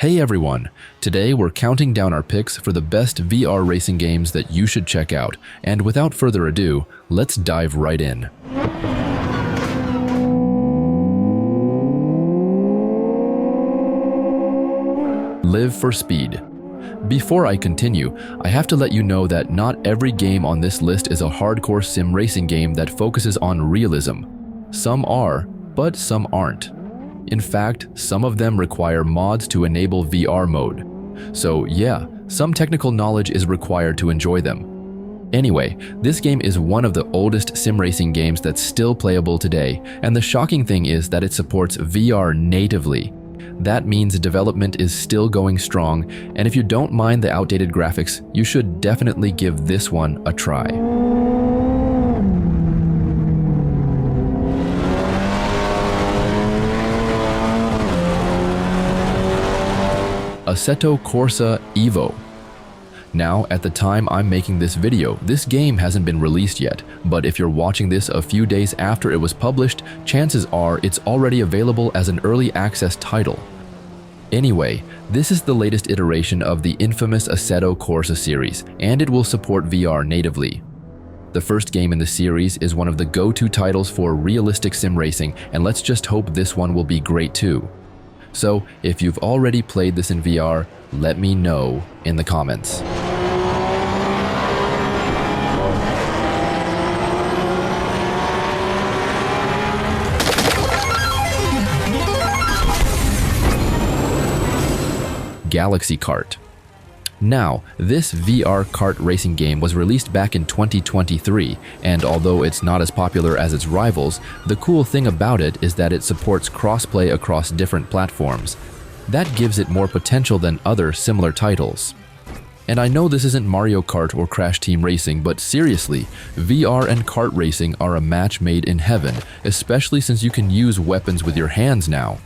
Hey everyone! Today we're counting down our picks for the best VR racing games that you should check out, and without further ado, let's dive right in. Live for Speed. Before I continue, I have to let you know that not every game on this list is a hardcore sim racing game that focuses on realism. Some are, but some aren't. In fact, some of them require mods to enable VR mode. So yeah, some technical knowledge is required to enjoy them. Anyway, this game is one of the oldest sim racing games that's still playable today, and the shocking thing is that it supports VR natively. That means development is still going strong, and if you don't mind the outdated graphics, you should definitely give this one a try. Assetto Corsa EVO. Now, at the time I'm making this video, this game hasn't been released yet, but if you're watching this a few days after it was published, chances are it's already available as an early access title. Anyway, this is the latest iteration of the infamous Assetto Corsa series, and it will support VR natively. The first game in the series is one of the go-to titles for realistic sim racing, and let's just hope this one will be great too. So, if you've already played this in VR, let me know in the comments. Galaxy Kart. Now, this VR kart racing game was released back in 2023, and although it's not as popular as its rivals, the cool thing about it is that it supports crossplay across different platforms. That gives it more potential than other similar titles. And I know this isn't Mario Kart or Crash Team Racing, but seriously, VR and kart racing are a match made in heaven, especially since you can use weapons with your hands now.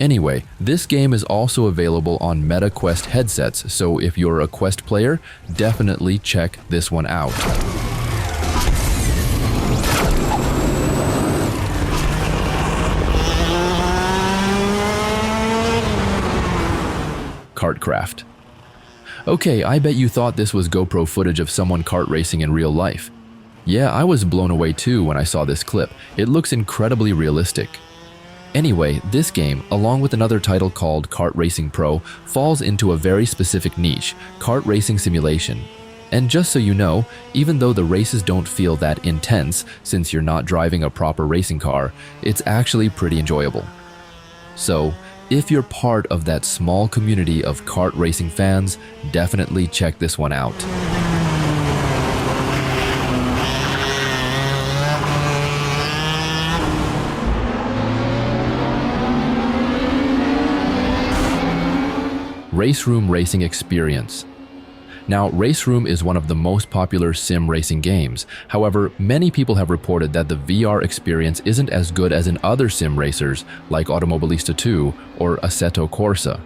Anyway, this game is also available on Meta Quest headsets, so if you're a Quest player, definitely check this one out. KartKraft. Okay, I bet you thought this was GoPro footage of someone kart racing in real life. Yeah, I was blown away too when I saw this clip. It looks incredibly realistic. Anyway, this game, along with another title called Kart Racing Pro, falls into a very specific niche, kart racing simulation. And just so you know, even though the races don't feel that intense since you're not driving a proper racing car, it's actually pretty enjoyable. So, if you're part of that small community of kart racing fans, definitely check this one out. RaceRoom Racing Experience. Now, RaceRoom is one of the most popular sim racing games. However, many people have reported that the VR experience isn't as good as in other sim racers like Automobilista 2 or Assetto Corsa.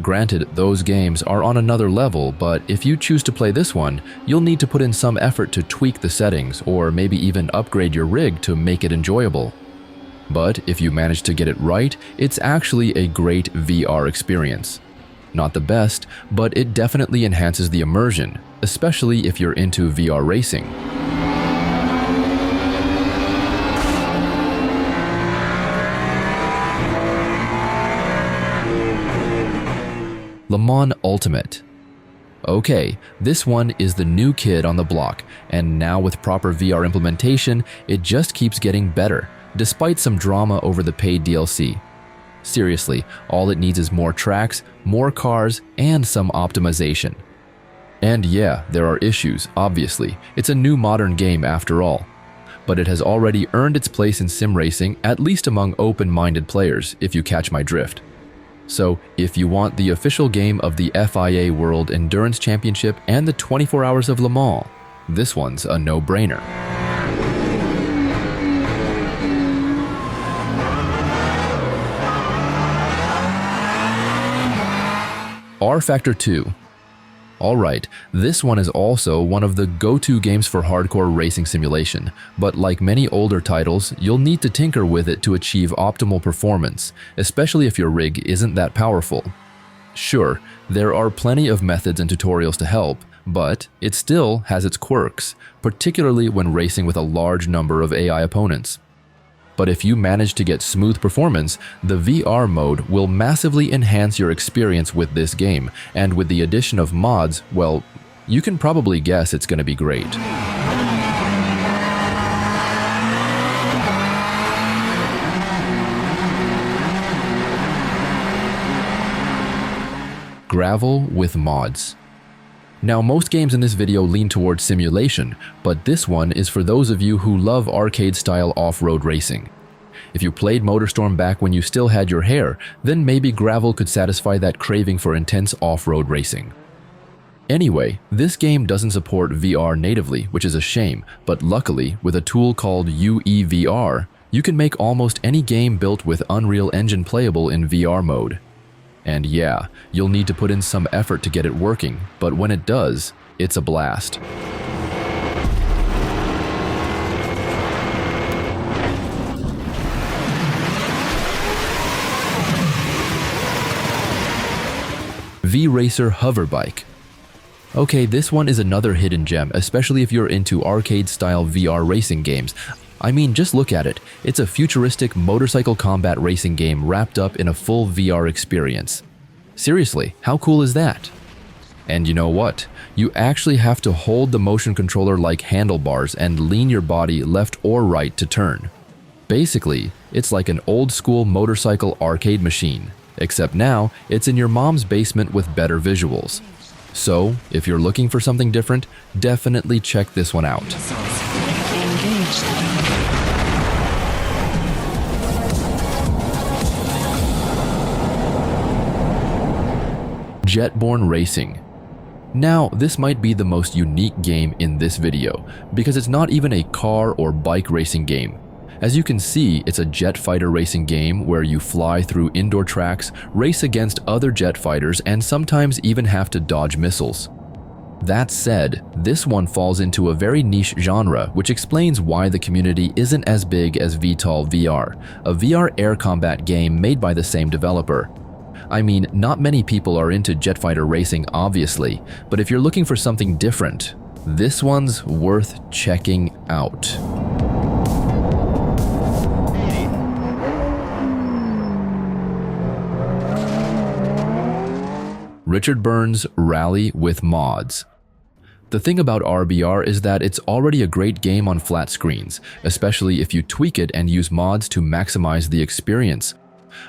Granted, those games are on another level, but if you choose to play this one, you'll need to put in some effort to tweak the settings or maybe even upgrade your rig to make it enjoyable. But if you manage to get it right, it's actually a great VR experience. Not the best, but it definitely enhances the immersion, especially if you're into VR racing. Le Mans Ultimate. Okay, this one is the new kid on the block, and now with proper VR implementation, it just keeps getting better, despite some drama over the paid DLC. Seriously, all it needs is more tracks, more cars, and some optimization. And yeah, there are issues, obviously. It's a new modern game after all. But it has already earned its place in sim racing, at least among open-minded players, if you catch my drift. So, if you want the official game of the FIA World Endurance Championship and the 24 Hours of Le Mans, this one's a no-brainer. rFactor 2. Alright, this one is also one of the go-to games for hardcore racing simulation, but like many older titles, you'll need to tinker with it to achieve optimal performance, especially if your rig isn't that powerful. Sure, there are plenty of methods and tutorials to help, but it still has its quirks, particularly when racing with a large number of AI opponents. But if you manage to get smooth performance, the VR mode will massively enhance your experience with this game, and with the addition of mods, well, you can probably guess it's going to be great. Gravel with mods. Now, most games in this video lean towards simulation, but this one is for those of you who love arcade-style off-road racing. If you played MotorStorm back when you still had your hair, then maybe Gravel could satisfy that craving for intense off-road racing. Anyway, this game doesn't support VR natively, which is a shame, but luckily, with a tool called UEVR, you can make almost any game built with Unreal Engine playable in VR mode. And yeah, you'll need to put in some effort to get it working, but when it does, it's a blast. V-Racer Hoverbike. Okay, this one is another hidden gem, especially if you're into arcade-style VR racing games. I mean, just look at it. It's a futuristic motorcycle combat racing game wrapped up in a full VR experience. Seriously, how cool is that? And you know what? You actually have to hold the motion controller like handlebars and lean your body left or right to turn. Basically, it's like an old-school motorcycle arcade machine, except now it's in your mom's basement with better visuals. So, if you're looking for something different, definitely check this one out. Jetborne Racing. Now, this might be the most unique game in this video, because it's not even a car or bike racing game. As you can see, it's a jet fighter racing game where you fly through indoor tracks, race against other jet fighters, and sometimes even have to dodge missiles. That said, this one falls into a very niche genre, which explains why the community isn't as big as VTOL VR, a VR air combat game made by the same developer. I mean, not many people are into jet fighter racing, obviously, but if you're looking for something different, this one's worth checking out. Richard Burns Rally with mods. The thing about RBR is that it's already a great game on flat screens, especially if you tweak it and use mods to maximize the experience.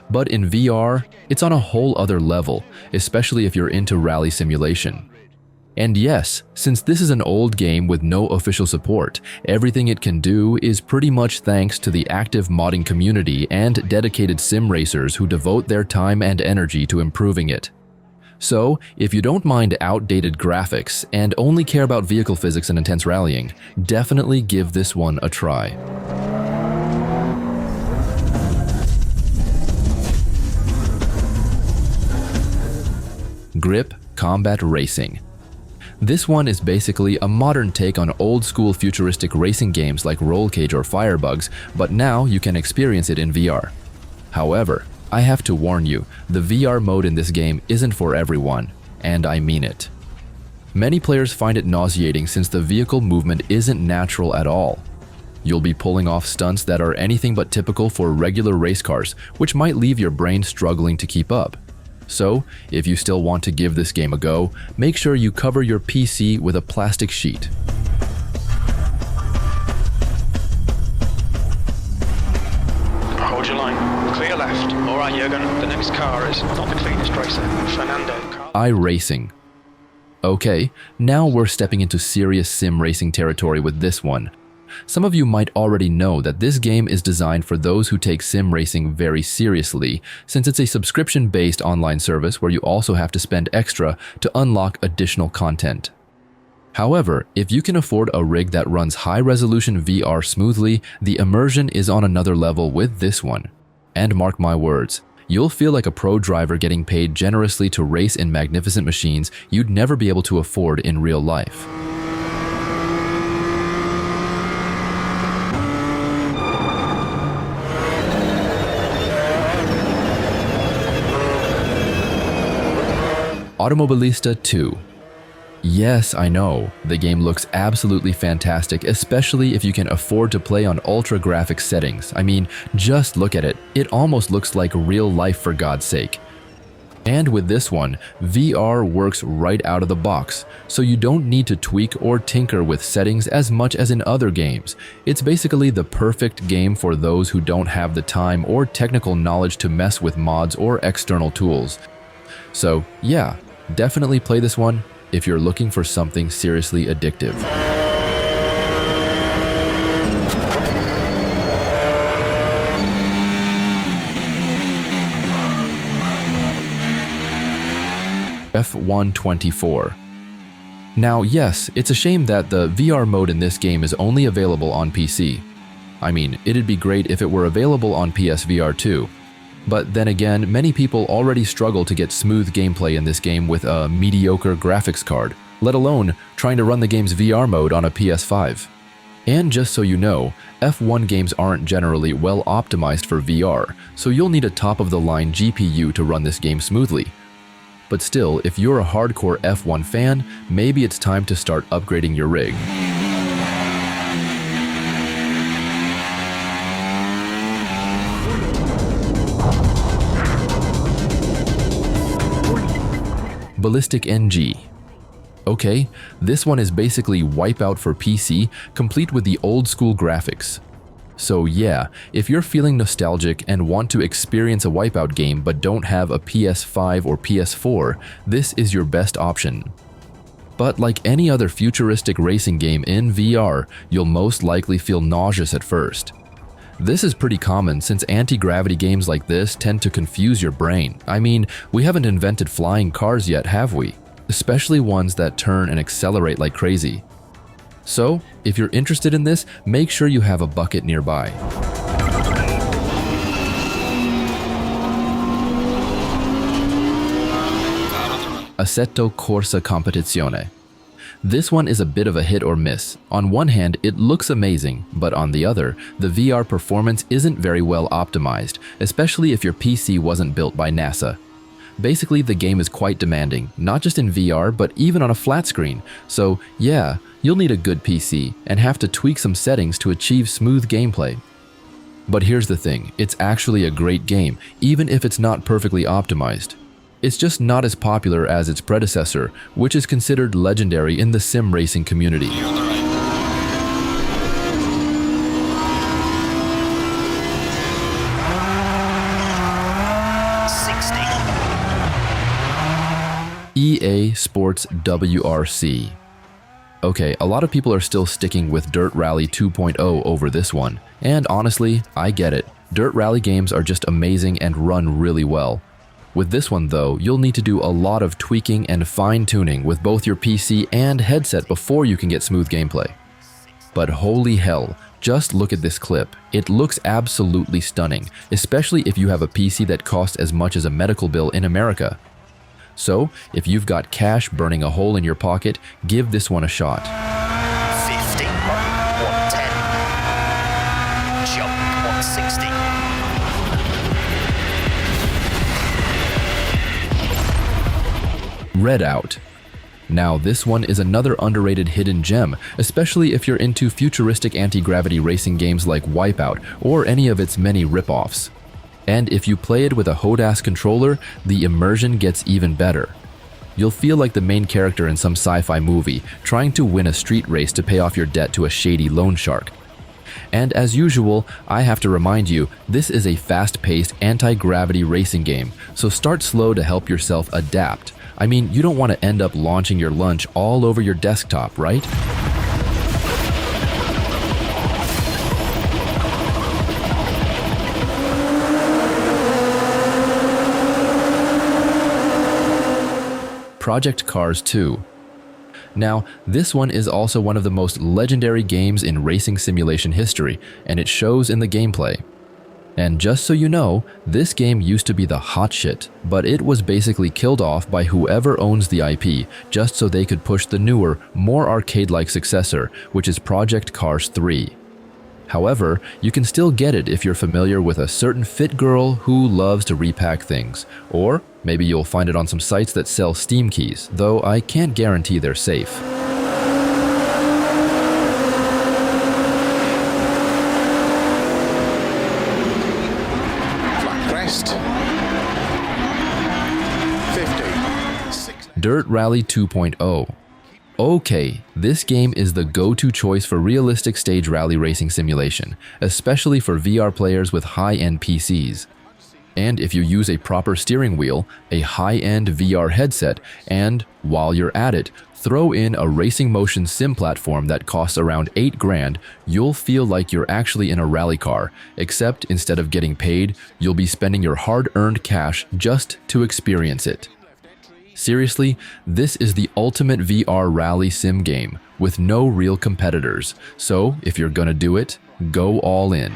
But in VR, it's on a whole other level, especially if you're into rally simulation. And yes, since this is an old game with no official support, everything it can do is pretty much thanks to the active modding community and dedicated sim racers who devote their time and energy to improving it. So, if you don't mind outdated graphics and only care about vehicle physics and intense rallying, definitely give this one a try. Grip Combat Racing. This one is basically a modern take on old-school futuristic racing games like Roll Cage or Firebugs, but now you can experience it in VR. However, I have to warn you, the VR mode in this game isn't for everyone, and I mean it. Many players find it nauseating since the vehicle movement isn't natural at all. You'll be pulling off stunts that are anything but typical for regular race cars, which might leave your brain struggling to keep up. So, if you still want to give this game a go, make sure you cover your PC with a plastic sheet. Hold your line. Clear left. All right, Jürgen. The next car is not the cleanest racer. Fernando. iRacing. Okay, now we're stepping into serious sim racing territory with this one. Some of you might already know that this game is designed for those who take sim racing very seriously, since it's a subscription-based online service where you also have to spend extra to unlock additional content. However, if you can afford a rig that runs high-resolution VR smoothly, the immersion is on another level with this one. And mark my words, you'll feel like a pro driver getting paid generously to race in magnificent machines you'd never be able to afford in real life. Automobilista 2. Yes, I know, the game looks absolutely fantastic, especially if you can afford to play on ultra graphics settings. I mean, just look at it, it almost looks like real life for God's sake. And with this one, VR works right out of the box, so you don't need to tweak or tinker with settings as much as in other games. It's basically the perfect game for those who don't have the time or technical knowledge to mess with mods or external tools. So yeah, definitely play this one if you're looking for something seriously addictive. F1 24. Now yes, it's a shame that the VR mode in this game is only available on PC. I mean, it'd be great if it were available on PSVR too. But then again, many people already struggle to get smooth gameplay in this game with a mediocre graphics card, let alone trying to run the game's VR mode on a PS5. And just so you know, F1 games aren't generally well optimized for VR, so you'll need a top-of-the-line GPU to run this game smoothly. But still, if you're a hardcore F1 fan, maybe it's time to start upgrading your rig. BallisticNG. Okay, this one is basically Wipeout for PC, complete with the old school graphics. So yeah, if you're feeling nostalgic and want to experience a Wipeout game but don't have a PS5 or PS4, this is your best option. But like any other futuristic racing game in VR, you'll most likely feel nauseous at first. This is pretty common since anti-gravity games like this tend to confuse your brain. I mean, we haven't invented flying cars yet, have we? Especially ones that turn and accelerate like crazy. So, if you're interested in this, make sure you have a bucket nearby. Assetto Corsa Competizione. This one is a bit of a hit or miss. On one hand, it looks amazing, but on the other, the VR performance isn't very well optimized, especially if your PC wasn't built by NASA. Basically, the game is quite demanding, not just in VR, but even on a flat screen. So yeah, you'll need a good PC and have to tweak some settings to achieve smooth gameplay. But here's the thing, it's actually a great game, even if it's not perfectly optimized. It's just not as popular as its predecessor, which is considered legendary in the sim racing community. EA Sports WRC. Okay, a lot of people are still sticking with Dirt Rally 2.0 over this one, and honestly, I get it. Dirt Rally games are just amazing and run really well. With this one though, you'll need to do a lot of tweaking and fine-tuning with both your PC and headset before you can get smooth gameplay. But holy hell, just look at this clip. It looks absolutely stunning, especially if you have a PC that costs as much as a medical bill in America. So, if you've got cash burning a hole in your pocket, give this one a shot. 50, 110, jump 160. Redout. Now this one is another underrated hidden gem, especially if you're into futuristic anti-gravity racing games like Wipeout or any of its many rip-offs. And if you play it with a HODAS controller, the immersion gets even better. You'll feel like the main character in some sci-fi movie, trying to win a street race to pay off your debt to a shady loan shark. And as usual, I have to remind you, this is a fast-paced anti-gravity racing game, so start slow to help yourself adapt. I mean, you don't want to end up launching your lunch all over your desktop, right? Project Cars 2. Now, this one is also one of the most legendary games in racing simulation history, and it shows in the gameplay. And just so you know, this game used to be the hot shit, but it was basically killed off by whoever owns the IP, just so they could push the newer, more arcade-like successor, which is Project Cars 3. However, you can still get it if you're familiar with a certain fit girl who loves to repack things, or maybe you'll find it on some sites that sell Steam keys, though I can't guarantee they're safe. Flat crest. 50. Dirt Rally 2.0. Okay, this game is the go-to choice for realistic stage rally racing simulation, especially for VR players with high-end PCs. And if you use a proper steering wheel, a high-end VR headset, and, while you're at it, throw in a racing motion sim platform that costs around $8,000, you'll feel like you're actually in a rally car, except instead of getting paid, you'll be spending your hard-earned cash just to experience it. Seriously, this is the ultimate VR rally sim game, with no real competitors, so if you're gonna do it, go all in.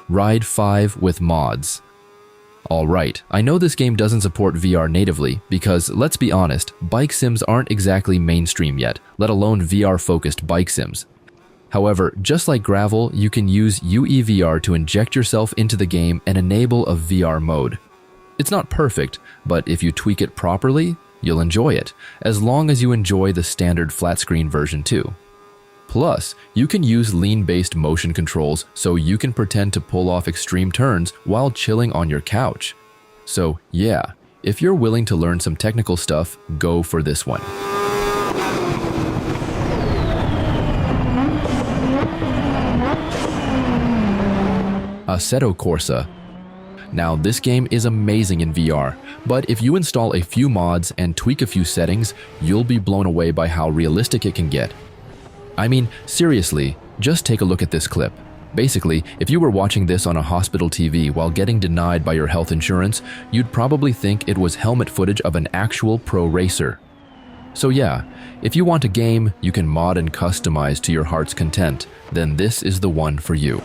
Ride 5 with mods. Alright, I know this game doesn't support VR natively because, let's be honest, bike sims aren't exactly mainstream yet, let alone VR-focused bike sims. However, just like gravel, you can use UEVR to inject yourself into the game and enable a VR mode. It's not perfect, but if you tweak it properly, you'll enjoy it, as long as you enjoy the standard flat-screen version too. Plus, you can use lean-based motion controls so you can pretend to pull off extreme turns while chilling on your couch. So yeah, if you're willing to learn some technical stuff, go for this one. Assetto Corsa. Now, this game is amazing in VR, but if you install a few mods and tweak a few settings, you'll be blown away by how realistic it can get. I mean, seriously, just take a look at this clip. Basically, if you were watching this on a hospital TV while getting denied by your health insurance, you'd probably think it was helmet footage of an actual pro racer. So yeah, if you want a game you can mod and customize to your heart's content, then this is the one for you.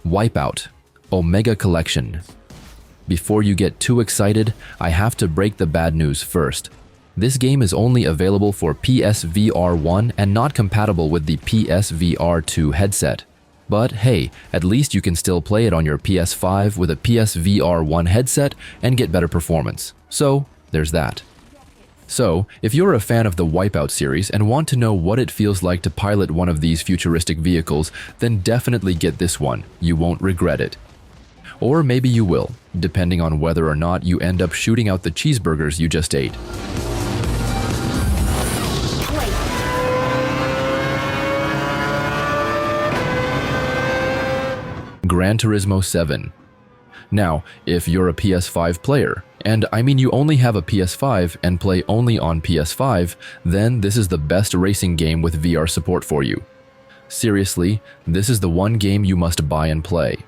Wipeout, Omega Collection. Before you get too excited, I have to break the bad news first. This game is only available for PSVR 1 and not compatible with the PSVR 2 headset. But hey, at least you can still play it on your PS5 with a PSVR 1 headset and get better performance. So, there's that. So, if you're a fan of the Wipeout series and want to know what it feels like to pilot one of these futuristic vehicles, then definitely get this one. You won't regret it. Or maybe you will, depending on whether or not you end up shooting out the cheeseburgers you just ate. Gran Turismo 7. Now, if you're a PS5 player, and I mean you only have a PS5 and play only on PS5, then this is the best racing game with VR support for you. Seriously, this is the one game you must buy and play.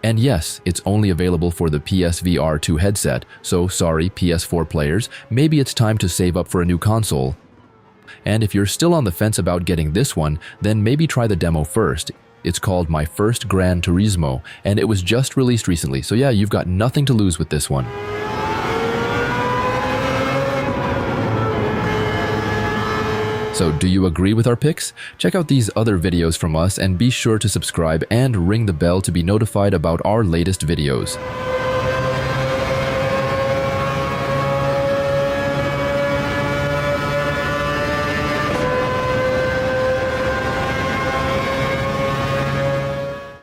And yes, it's only available for the PSVR 2 headset, so sorry PS4 players, maybe it's time to save up for a new console. And if you're still on the fence about getting this one, then maybe try the demo first. It's called My First Gran Turismo, and it was just released recently, so yeah, you've got nothing to lose with this one. So do you agree with our picks? Check out these other videos from us and be sure to subscribe and ring the bell to be notified about our latest videos.